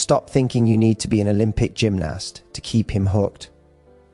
stop thinking you need to be an Olympic gymnast to keep him hooked,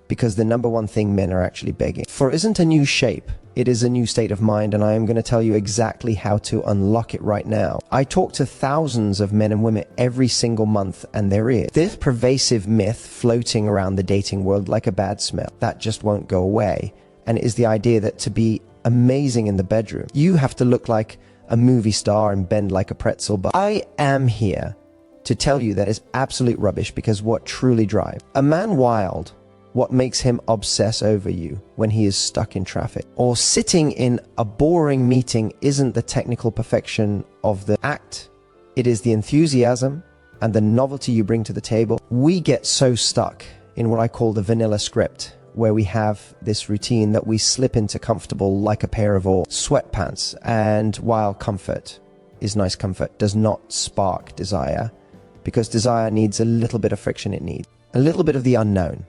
because the number one thing men are actually begging for isn't a new shape, it is a new state of mind, and I am going to tell you exactly how to unlock it right now. I talk to thousands of men and women every single month, and there is this pervasive myth floating around the dating world like a bad smell that just won't go away, and it is the idea that to be amazing in the bedroom, you have to look like a movie star and bend like a pretzel. But I am here to tell you that is absolute rubbish, because what truly drives a man wild, what makes him obsess over you when he is stuck in traffic or sitting in a boring meeting, isn't the technical perfection of the act. It is the enthusiasm and the novelty you bring to the table. We get so stuck in what I call the vanilla script, where we have this routine that we slip into comfortable like a pair of old sweatpants. And while comfort is nice, comfort does not spark desire, because desire needs a little bit of friction. It needs a little bit of the unknown.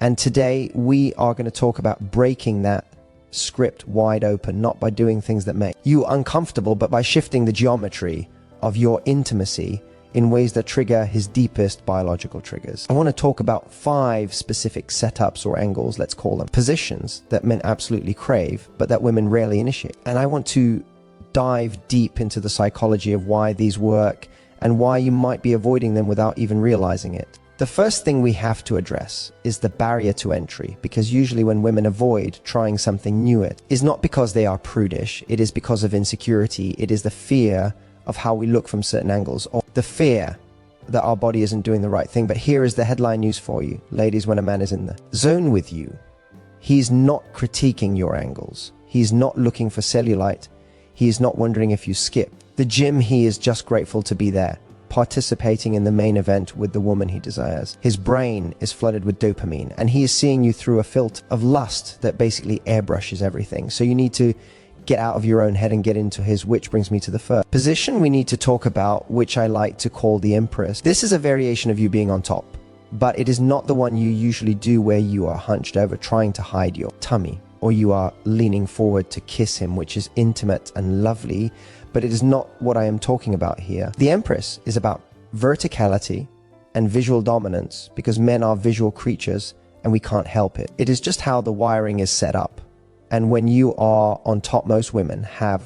And today we are going to talk about breaking that script wide open, not by doing things that make you uncomfortable, but by shifting the geometry of your intimacy in ways that trigger his deepest biological triggers. I want to talk about 5 specific setups or angles, let's call them, positions that men absolutely crave, but that women rarely initiate. And I want to dive deep into the psychology of why these work and why you might be avoiding them without even realizing it. The first thing we have to address is the barrier to entry, because usually when women avoid trying something new, it is not because they are prudish, it is because of insecurity. It is the fear of how we look from certain angles, or the fear that our body isn't doing the right thing. But here is the headline news for you, ladies. When a man is in the zone with you, he's not critiquing your angles, he's not looking for cellulite, he's not wondering if you skip the gym, he is just grateful to be there, participating in the main event with the woman he desires. His brain is flooded with dopamine, and he is seeing you through a filter of lust that basically airbrushes everything. So you need to get out of your own head and get into his, which brings me to the first position we need to talk about, which I like to call the Empress. This is a variation of you being on top, but it is not the one you usually do, where you are hunched over trying to hide your tummy, or you are leaning forward to kiss him, which is intimate and lovely, but it is not what I am talking about here. The Empress is about verticality and visual dominance, because men are visual creatures and we can't help it. It is just how the wiring is set up. And when you are on top, most women have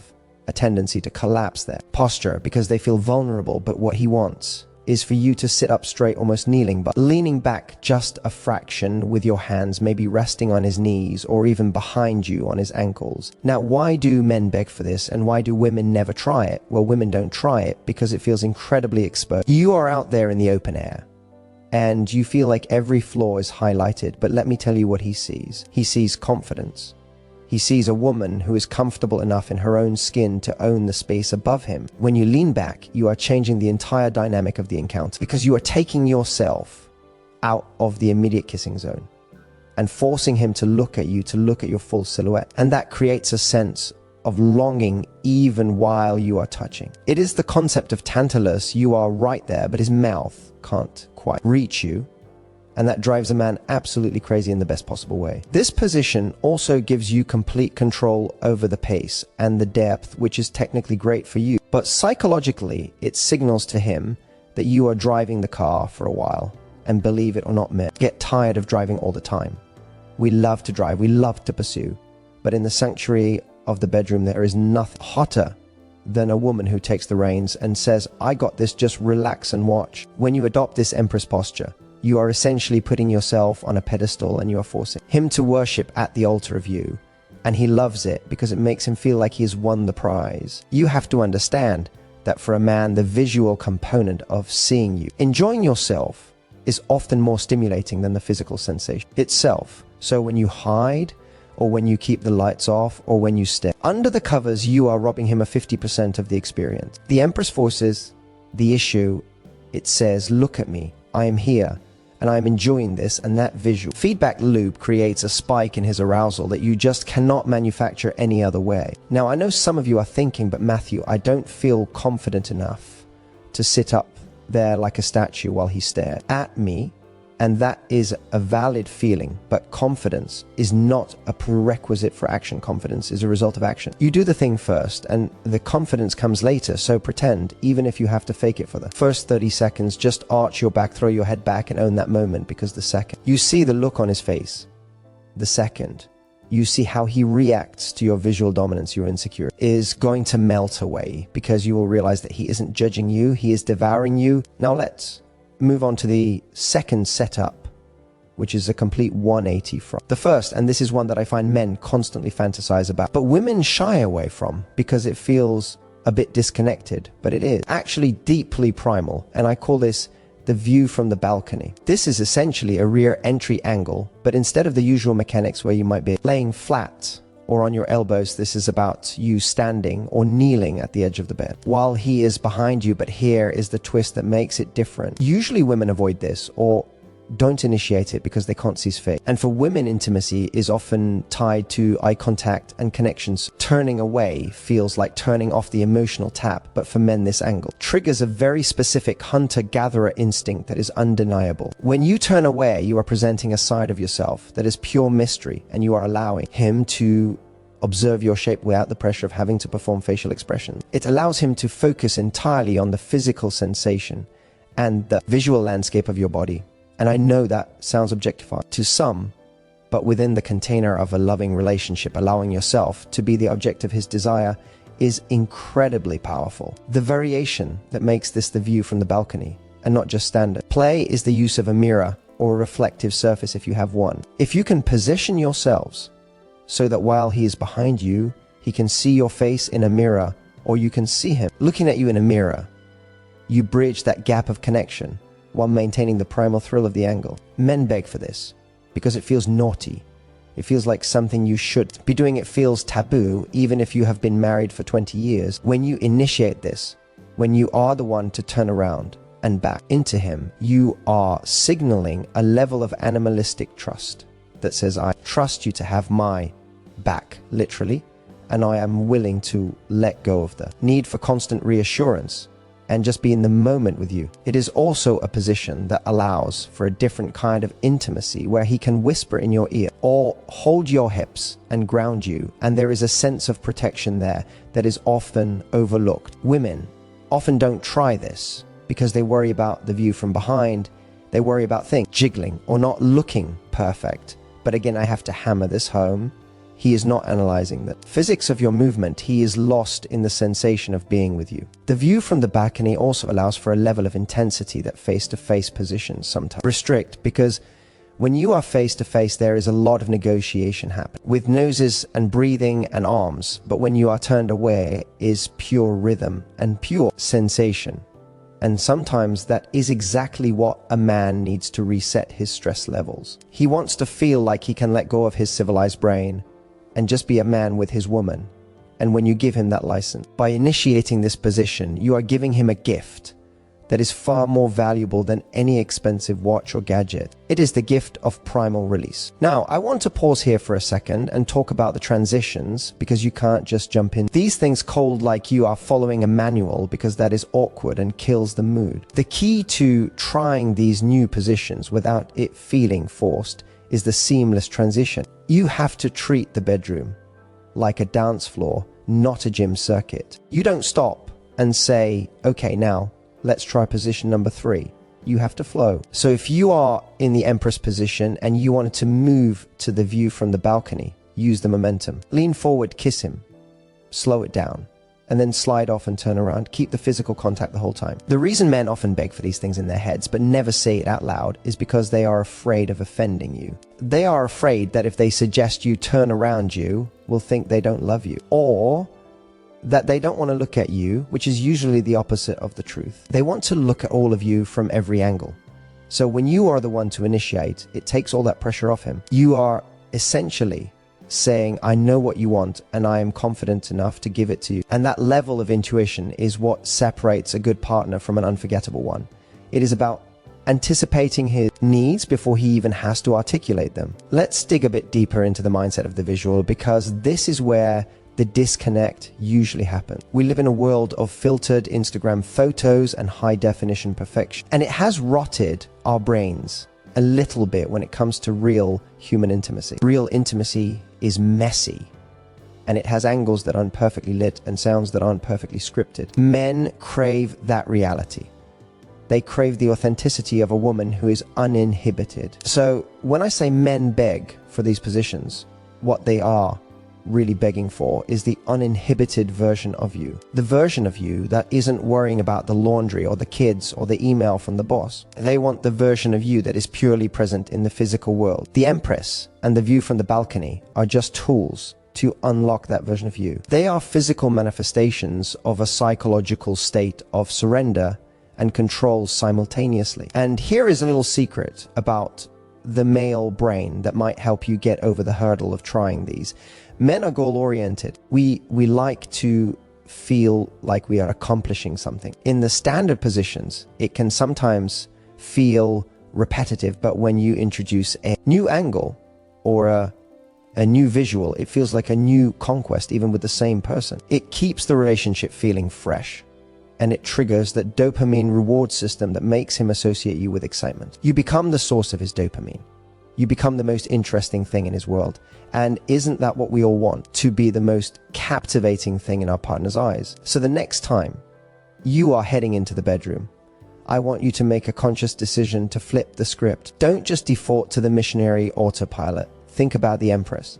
a tendency to collapse their posture because they feel vulnerable. But what he wants is for you to sit up straight, almost kneeling, but leaning back just a fraction with your hands maybe resting on his knees or even behind you on his ankles. Now, why do men beg for this, and why do women never try it? Well, women don't try it because it feels incredibly exposed. You are out there in the open air and you feel like every flaw is highlighted, but let me tell you what he sees. He sees confidence. He sees a woman who is comfortable enough in her own skin to own the space above him. When you lean back, you are changing the entire dynamic of the encounter, because you are taking yourself out of the immediate kissing zone and forcing him to look at you, to look at your full silhouette. And that creates a sense of longing even while you are touching. It is the concept of Tantalus. You are right there, but his mouth can't quite reach you. And that drives a man absolutely crazy in the best possible way. This position also gives you complete control over the pace and the depth, which is technically great for you. But psychologically, it signals to him that you are driving the car for a while. And believe it or not, men get tired of driving all the time. We love to drive, we love to pursue. But in the sanctuary of the bedroom, there is nothing hotter than a woman who takes the reins and says, I got this, just relax and watch. When you adopt this Empress posture, you are essentially putting yourself on a pedestal and you are forcing him to worship at the altar of you. And he loves it because it makes him feel like he has won the prize. You have to understand that for a man, the visual component of seeing you enjoying yourself is often more stimulating than the physical sensation itself. So when you hide, or when you keep the lights off, or when you stare under the covers, you are robbing him of 50% of the experience. The Empress forces the issue. It says, look at me, I am here. And I'm enjoying this, and that visual feedback loop creates a spike in his arousal that you just cannot manufacture any other way. Now, I know some of you are thinking, but Matthew, I don't feel confident enough to sit up there like a statue while he stared at me And that is a valid feeling, but confidence is not a prerequisite for action. Confidence is a result of action. You do the thing first, and the confidence comes later, so pretend, even if you have to fake it for the first 30 seconds, just arch your back, throw your head back, and own that moment, because the second you see the look on his face, the second you see how he reacts to your visual dominance, your insecurity is going to melt away, because you will realize that he isn't judging you, he is devouring you. Now let's move on to the second setup, which is a complete 180 from the first, and this is one that I find men constantly fantasize about, but women shy away from because it feels a bit disconnected, but it is actually deeply primal, and I call this the view from the balcony. This is essentially a rear entry angle, but instead of the usual mechanics where you might be laying flat or on your elbows, this is about you standing or kneeling at the edge of the bed while he is behind you. But here is the twist that makes it different. Usually women avoid this or don't initiate it because they can't see his face. And for women, intimacy is often tied to eye contact and connections. Turning away feels like turning off the emotional tap, but for men, this angle triggers a very specific hunter-gatherer instinct that is undeniable. When you turn away, you are presenting a side of yourself that is pure mystery, and you are allowing him to observe your shape without the pressure of having to perform facial expressions. It allows him to focus entirely on the physical sensation and the visual landscape of your body. And I know that sounds objectifying to some, but within the container of a loving relationship, allowing yourself to be the object of his desire is incredibly powerful. The variation that makes this the view from the balcony and not just standard. Play is the use of a mirror or a reflective surface if you have one. If you can position yourselves so that while he is behind you, he can see your face in a mirror, or you can see him looking at you in a mirror, you bridge that gap of connection while maintaining the primal thrill of the angle. Men beg for this because it feels naughty. It feels like something you should be doing. It feels taboo, even if you have been married for 20 years. When you initiate this, when you are the one to turn around and back into him, you are signaling a level of animalistic trust that says, I trust you to have my back, literally, and I am willing to let go of the need for constant reassurance and just be in the moment with you. It is also a position that allows for a different kind of intimacy where he can whisper in your ear or hold your hips and ground you, and there is a sense of protection there that is often overlooked. Women often don't try this because they worry about the view from behind. They worry about things jiggling or not looking perfect. But again, I have to hammer this home. He is not analyzing the physics of your movement. He is lost in the sensation of being with you. The view from the balcony also allows for a level of intensity that face-to-face positions sometimes restrict, because when you are face-to-face, there is a lot of negotiation happening with noses and breathing and arms. But when you are turned away is pure rhythm and pure sensation. And sometimes that is exactly what a man needs to reset his stress levels. He wants to feel like he can let go of his civilized brain and just be a man with his woman. And when you give him that license, by initiating this position, you are giving him a gift that is far more valuable than any expensive watch or gadget. It is the gift of primal release. Now, I want to pause here for a second and talk about the transitions, because you can't just jump in these things cold like you are following a manual, because that is awkward and kills the mood. The key to trying these new positions without it feeling forced is the seamless transition. You have to treat the bedroom like a dance floor, not a gym circuit. You don't stop and say, okay, now let's try position number 3. You have to flow. So if you are in the Empress position and you wanted to move to the view from the balcony, use the momentum. Lean forward, kiss him, slow it down, and then slide off and turn around. Keep the physical contact the whole time. The reason men often beg for these things in their heads but never say it out loud is because they are afraid of offending you. They are afraid that if they suggest you turn around, you will think they don't love you, or that they don't want to look at you, which is usually the opposite of the truth. They want to look at all of you from every angle. So when you are the one to initiate, it takes all that pressure off him. You are essentially saying, I know what you want and I am confident enough to give it to you. And that level of intuition is what separates a good partner from an unforgettable one. It is about anticipating his needs before he even has to articulate them. Let's dig a bit deeper into the mindset of the visual, because this is where the disconnect usually happens. We live in a world of filtered Instagram photos and high definition perfection, and it has rotted our brains a little bit when it comes to real human intimacy. Real intimacy is messy, and it has angles that aren't perfectly lit and sounds that aren't perfectly scripted. Men crave that reality. They crave the authenticity of a woman who is uninhibited. So when I say men beg for these positions, what they are really begging for is the uninhibited version of you. The version of you that isn't worrying about the laundry or the kids or the email from the boss. They want the version of you that is purely present in the physical world. The Empress and the view from the balcony are just tools to unlock that version of you. They are physical manifestations of a psychological state of surrender and control simultaneously. And here is a little secret about the male brain that might help you get over the hurdle of trying these. Men are goal-oriented. We like to feel like we are accomplishing something. In the standard positions, it can sometimes feel repetitive, but when you introduce a new angle or a new visual, it feels like a new conquest, even with the same person. It keeps the relationship feeling fresh, and it triggers that dopamine reward system that makes him associate you with excitement. You become the source of his dopamine. You become the most interesting thing in his world. And isn't that what we all want? To be the most captivating thing in our partner's eyes. So the next time you are heading into the bedroom, I want you to make a conscious decision to flip the script. Don't just default to the missionary autopilot. Think about the Empress.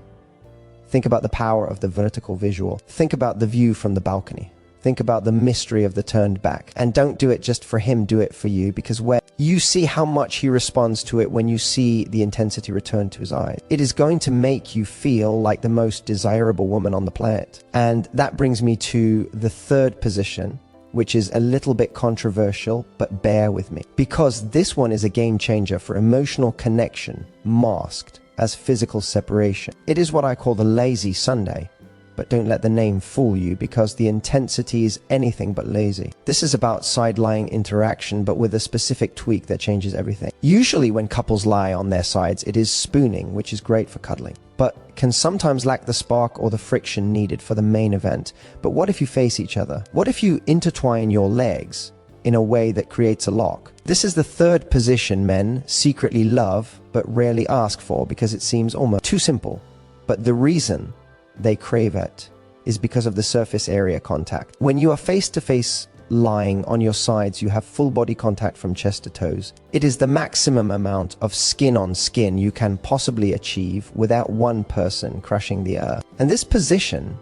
Think about the power of the vertical visual. Think about the view from the balcony. Think about the mystery of the turned back. And don't do it just for him, do it for you, because when you see how much he responds to it, when you see the intensity return to his eyes, it is going to make you feel like the most desirable woman on the planet. And that brings me to the third position, which is a little bit controversial, but bear with me. Because this one is a game changer for emotional connection, masked as physical separation. It is what I call the lazy Sunday. But don't let the name fool you, because the intensity is anything but lazy. This is about side-lying interaction, but with a specific tweak that changes everything. Usually when couples lie on their sides, it is spooning, which is great for cuddling, but can sometimes lack the spark or the friction needed for the main event. But what if you face each other? What if you intertwine your legs in a way that creates a lock? This is the third position men secretly love, but rarely ask for, because it seems almost too simple. But the reason they crave it is because of the surface area contact. When you are face to face lying on your sides, you have full body contact from chest to toes. It is the maximum amount of skin on skin you can possibly achieve without one person crushing the earth. And this position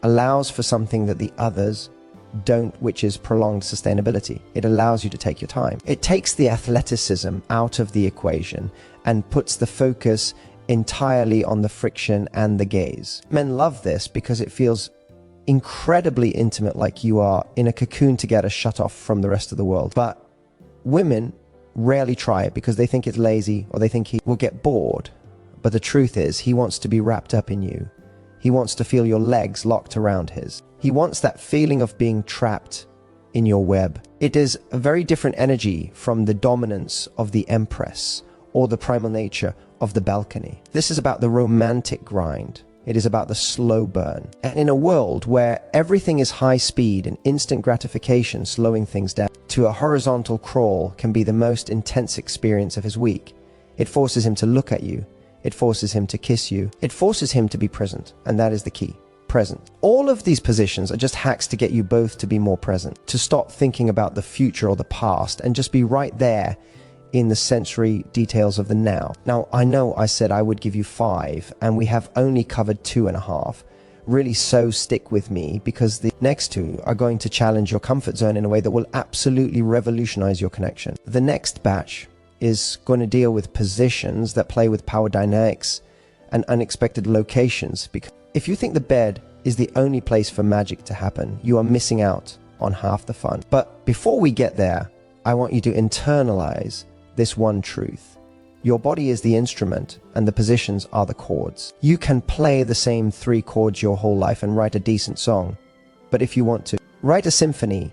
allows for something that the others don't, which is prolonged sustainability. It allows you to take your time. It takes the athleticism out of the equation and puts the focus entirely on the friction and the gaze. Men love this because it feels incredibly intimate, like you are in a cocoon together, shut off from the rest of the world. But women rarely try it because they think it's lazy, or they think he will get bored. But the truth is, he wants to be wrapped up in you. He wants to feel your legs locked around his. He wants that feeling of being trapped in your web. It is a very different energy from the dominance of the Empress or the primal nature of the balcony. This is about the romantic grind. It is about the slow burn. And in a world where everything is high speed and instant gratification slowing things down, to a horizontal crawl can be the most intense experience of his week. It forces him to look at you. It forces him to kiss you. It forces him to be present. And that is the key. Present. All of these positions are just hacks to get you both to be more present, to stop thinking about the future or the past and just be right there in the sensory details of the now. Now, I know I said I would give you 5, and we have only covered 2.5. Really, so stick with me, because the next 2 are going to challenge your comfort zone in a way that will absolutely revolutionize your connection. The next batch is going to deal with positions that play with power dynamics and unexpected locations, because if you think the bed is the only place for magic to happen, you are missing out on half the fun. But before we get there, I want you to internalize this one truth. Your body is the instrument and the positions are the chords. You can play the same 3 chords your whole life and write a decent song. But if you want to write a symphony,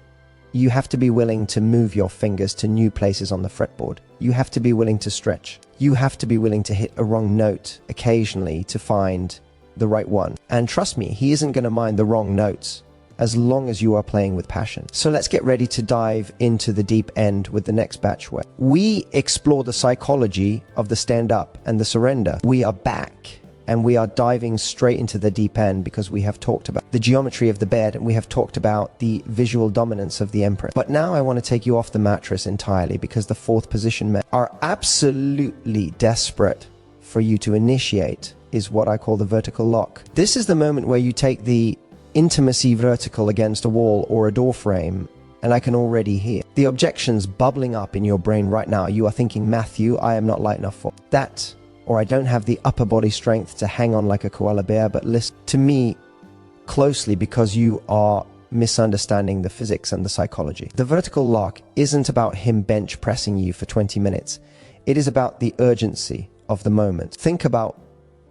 you have to be willing to move your fingers to new places on the fretboard. You have to be willing to stretch. You have to be willing to hit a wrong note occasionally to find the right one. And trust me, he isn't going to mind the wrong notes as long as you are playing with passion. So let's get ready to dive into the deep end with the next batch where we explore the psychology of the stand up and the surrender. We are back and we are diving straight into the deep end because we have talked about the geometry of the bed and we have talked about the visual dominance of the Empress. But now I want to take you off the mattress entirely because the fourth position men are absolutely desperate for you to initiate is what I call the vertical lock. This is the moment where you take the intimacy vertical against a wall or a door frame, and I can already hear the objections bubbling up in your brain right now. You are thinking, Matthew, I am not light enough for that, or I don't have the upper body strength to hang on like a koala bear. But listen to me closely because you are misunderstanding the physics and the psychology. The vertical lock isn't about him bench pressing you for 20 minutes. It is about the urgency of the moment. Think about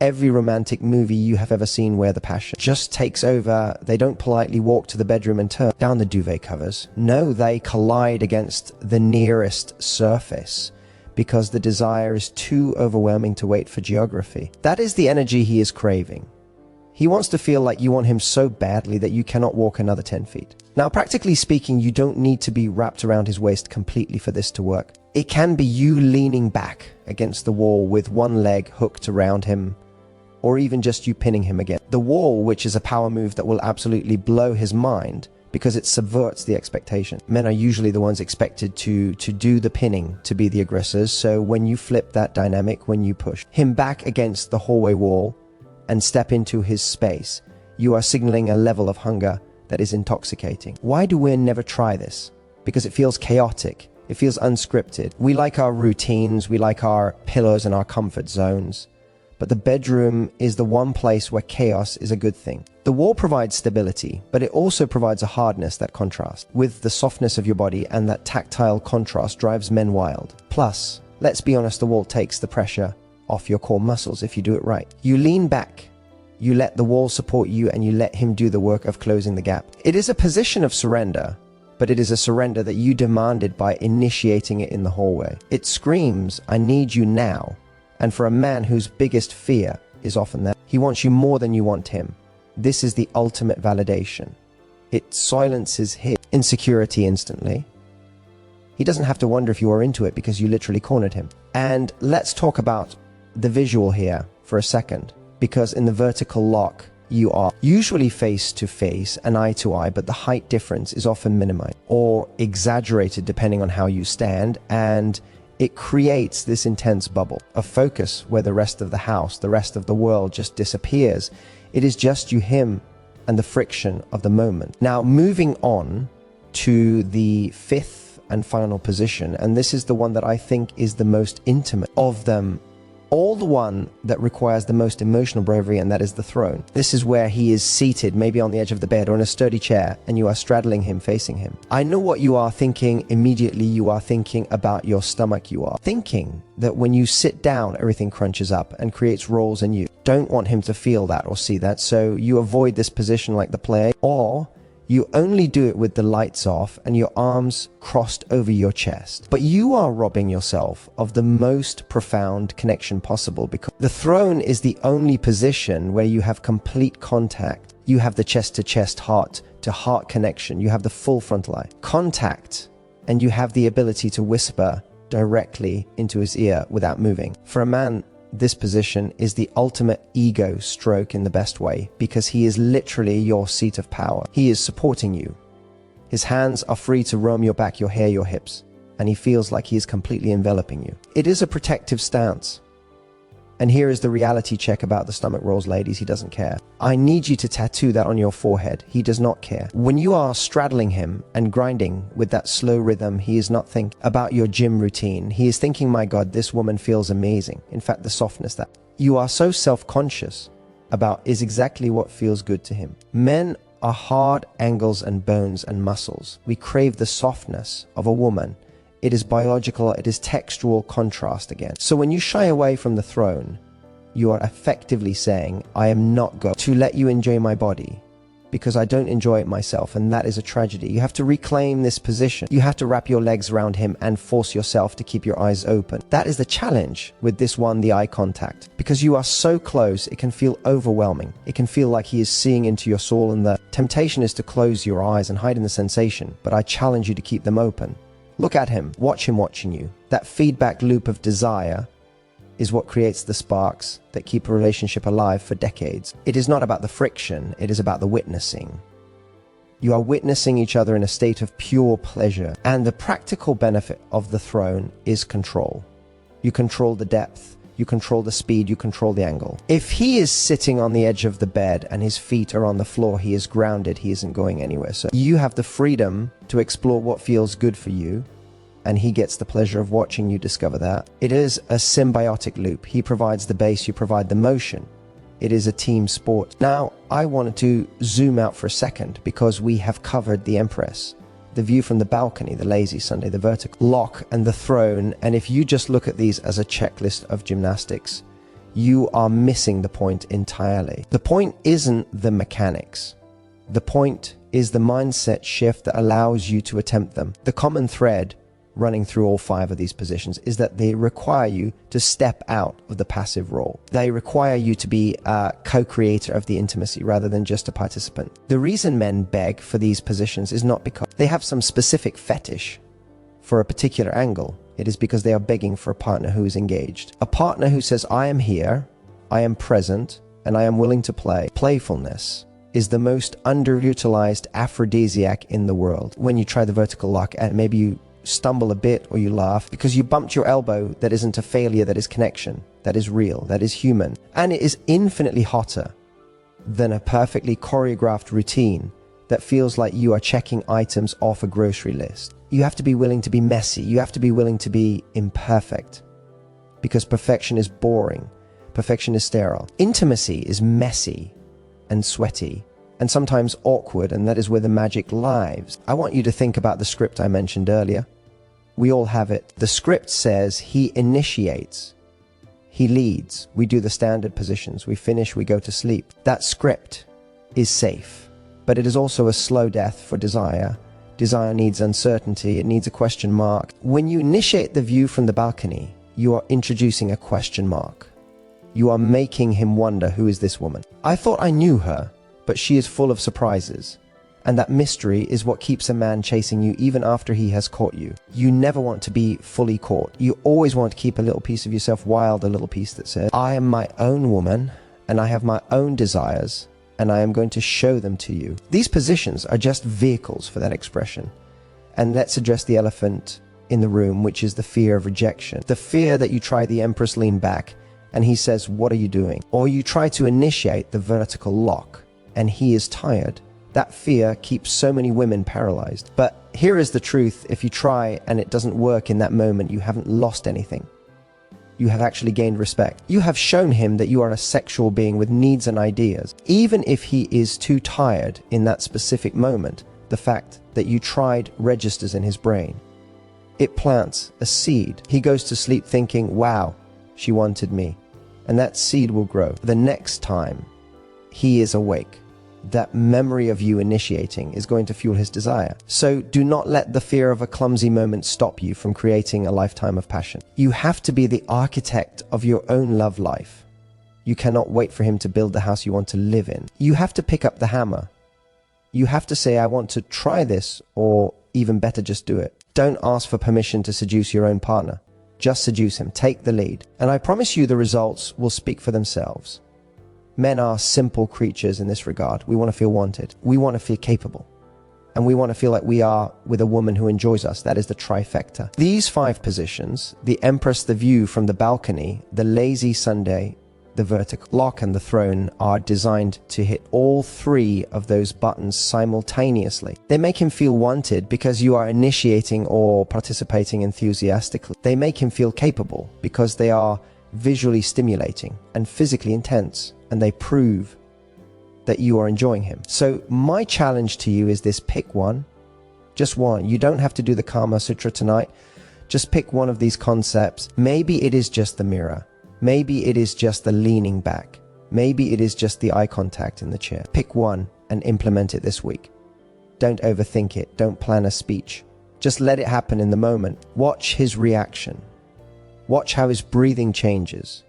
every romantic movie you have ever seen where the passion just takes over. They don't politely walk to the bedroom and turn down the duvet covers. No, they collide against the nearest surface because the desire is too overwhelming to wait for geography. That is the energy he is craving. He wants to feel like you want him so badly that you cannot walk another 10 feet. Now, practically speaking, you don't need to be wrapped around his waist completely for this to work. It can be you leaning back against the wall with one leg hooked around him, or even just you pinning him again. The wall, which is a power move that will absolutely blow his mind because it subverts the expectation. Men are usually the ones expected to do the pinning, to be the aggressors. So when you flip that dynamic, when you push him back against the hallway wall and step into his space, you are signaling a level of hunger that is intoxicating. Why do we never try this? Because it feels chaotic. It feels unscripted. We like our routines. We like our pillows and our comfort zones. But the bedroom is the one place where chaos is a good thing. The wall provides stability, but it also provides a hardness that contrasts with the softness of your body, and that tactile contrast drives men wild. Plus, let's be honest, the wall takes the pressure off your core muscles if you do it right. You lean back, you let the wall support you, and you let him do the work of closing the gap. It is a position of surrender, but it is a surrender that you demanded by initiating it in the hallway. It screams, I need you now. And for a man whose biggest fear is often that he wants you more than you want him, this is the ultimate validation. It silences his insecurity instantly. He doesn't have to wonder if you are into it because you literally cornered him. And let's talk about the visual here for a second, because in the vertical lock, you are usually face to face and eye to eye, but the height difference is often minimized or exaggerated depending on how you stand, and it creates this intense bubble of focus where the rest of the house, the rest of the world just disappears. It is just you, him, and the friction of the moment. Now, moving on to the fifth and final position, and this is the one that I think is the most intimate of them all, the one that requires the most emotional bravery, and that is the throne. This is where he is seated, maybe on the edge of the bed or in a sturdy chair, and you are straddling him, facing him. I know what you are thinking immediately. You are thinking about your stomach. You are thinking that when you sit down, everything crunches up and creates rolls, and you don't want him to feel that or see that, so you avoid this position like the player, or you only do it with the lights off and your arms crossed over your chest. But you are robbing yourself of the most profound connection possible, because the throne is the only position where you have complete contact. You have the chest-to-chest, heart-to-heart connection. You have the full frontal eye contact, and you have the ability to whisper directly into his ear without moving. For a man, this position is the ultimate ego stroke in the best way, because he is literally your seat of power. He is supporting you. His hands are free to roam your back, your hair, your hips, and he feels like he is completely enveloping you. It is a protective stance. And here is the reality check about the stomach rolls, ladies. He doesn't care. I need you to tattoo that on your forehead. He does not care. When you are straddling him and grinding with that slow rhythm, he is not thinking about your gym routine. He is thinking, my God, this woman feels amazing. In fact, the softness that you are so self-conscious about is exactly what feels good to him. Men are hard angles and bones and muscles. We crave the softness of a woman. It is biological, it is textual contrast again. So when you shy away from the throne, you are effectively saying, I am not going to let you enjoy my body because I don't enjoy it myself, and that is a tragedy. You have to reclaim this position. You have to wrap your legs around him and force yourself to keep your eyes open. That is the challenge with this one, the eye contact. Because you are so close, it can feel overwhelming. It can feel like he is seeing into your soul, and the temptation is to close your eyes and hide in the sensation, but I challenge you to keep them open. Look at him, watch him watching you. That feedback loop of desire is what creates the sparks that keep a relationship alive for decades. It is not about the friction, it is about the witnessing. You are witnessing each other in a state of pure pleasure, and the practical benefit of the throne is control. You control the depth, you control the speed, you control the angle. If he is sitting on the edge of the bed and his feet are on the floor, he is grounded, he isn't going anywhere. So you have the freedom to explore what feels good for you, and he gets the pleasure of watching you discover that. It is a symbiotic loop. He provides the base, you provide the motion. It is a team sport. Now, I wanted to zoom out for a second because we have covered the Empress, the view from the balcony, the lazy Sunday, the vertical lock, and the throne. And if you just look at these as a checklist of gymnastics, you are missing the point entirely. The point isn't the mechanics. The point is the mindset shift that allows you to attempt them. The common thread running through all 5 of these positions is that they require you to step out of the passive role. They require you to be a co-creator of the intimacy rather than just a participant. The reason men beg for these positions is not because they have some specific fetish for a particular angle. It is because they are begging for a partner who is engaged. A partner who says, I am here, I am present, and I am willing to play. Playfulness is the most underutilized aphrodisiac in the world. When you try the vertical lock and maybe you stumble a bit or you laugh because you bumped your elbow, that isn't a failure, that is connection, that is real, that is human. And it is infinitely hotter than a perfectly choreographed routine that feels like you are checking items off a grocery list. You have to be willing to be messy. You have to be willing to be imperfect, because perfection is boring. Perfection is sterile. Intimacy is messy and sweaty and sometimes awkward, and that is where the magic lies. I want you to think about the script I mentioned earlier. We all have it. The script says he initiates, he leads, we do the standard positions, we finish, we go to sleep. That script is safe, but it is also a slow death for desire. Desire needs uncertainty, it needs a question mark. When you initiate the view from the balcony, you are introducing a question mark. You are making him wonder, who is this woman? I thought I knew her, but she is full of surprises. And that mystery is what keeps a man chasing you even after he has caught you. You never want to be fully caught. You always want to keep a little piece of yourself wild, a little piece that says, I am my own woman, and I have my own desires, and I am going to show them to you. These positions are just vehicles for that expression. And let's address the elephant in the room, which is the fear of rejection. The fear that you try the Empress lean back, and he says, what are you doing? Or you try to initiate the vertical lock, and he is tired. That fear keeps so many women paralyzed. But here is the truth. If you try and it doesn't work in that moment, you haven't lost anything. You have actually gained respect. You have shown him that you are a sexual being with needs and ideas. Even if he is too tired in that specific moment, the fact that you tried registers in his brain. It plants a seed. He goes to sleep thinking, wow, she wanted me. And that seed will grow. The next time he is awake, that memory of you initiating is going to fuel his desire. So do not let the fear of a clumsy moment stop you from creating a lifetime of passion. You have to be the architect of your own love life. You cannot wait for him to build the house you want to live in. You have to pick up the hammer. You have to say, I want to try this, or even better, just do it. Don't ask for permission to seduce your own partner. Just seduce him. Take the lead. And I promise you the results will speak for themselves. Men are simple creatures in this regard. We want to feel wanted. We want to feel capable. And we want to feel like we are with a woman who enjoys us. That is the trifecta. These 5 positions, the Empress, the view from the balcony, the lazy Sunday, the vertical lock, and the throne, are designed to hit all 3 of those buttons simultaneously. They make him feel wanted because you are initiating or participating enthusiastically. They make him feel capable because they are visually stimulating and physically intense, and they prove that you are enjoying him. So my challenge to you is this: pick one, just one. You don't have to do the Kama Sutra tonight. Just pick one of these concepts. Maybe it is just the mirror. Maybe it is just the leaning back. Maybe it is just the eye contact in the chair. Pick one and implement it this week. Don't overthink it. Don't plan a speech. Just let it happen in the moment. Watch his reaction. Watch how his breathing changes.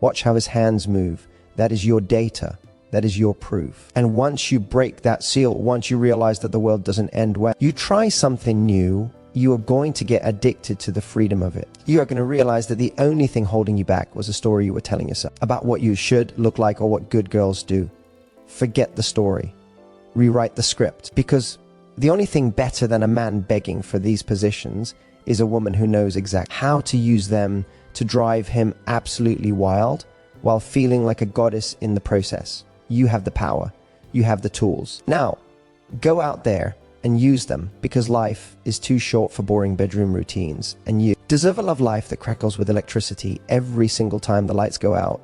Watch how his hands move. That is your data. That is your proof. And once you break that seal, once you realize that the world doesn't end well, you try something new, you are going to get addicted to the freedom of it. You are going to realize that the only thing holding you back was a story you were telling yourself about what you should look like or what good girls do. Forget the story. Rewrite the script. Because the only thing better than a man begging for these positions is a woman who knows exactly how to use them to drive him absolutely wild while feeling like a goddess in the process. You have the power. You have the tools. Now, go out there and use them, because life is too short for boring bedroom routines, and you deserve a love life that crackles with electricity every single time the lights go out.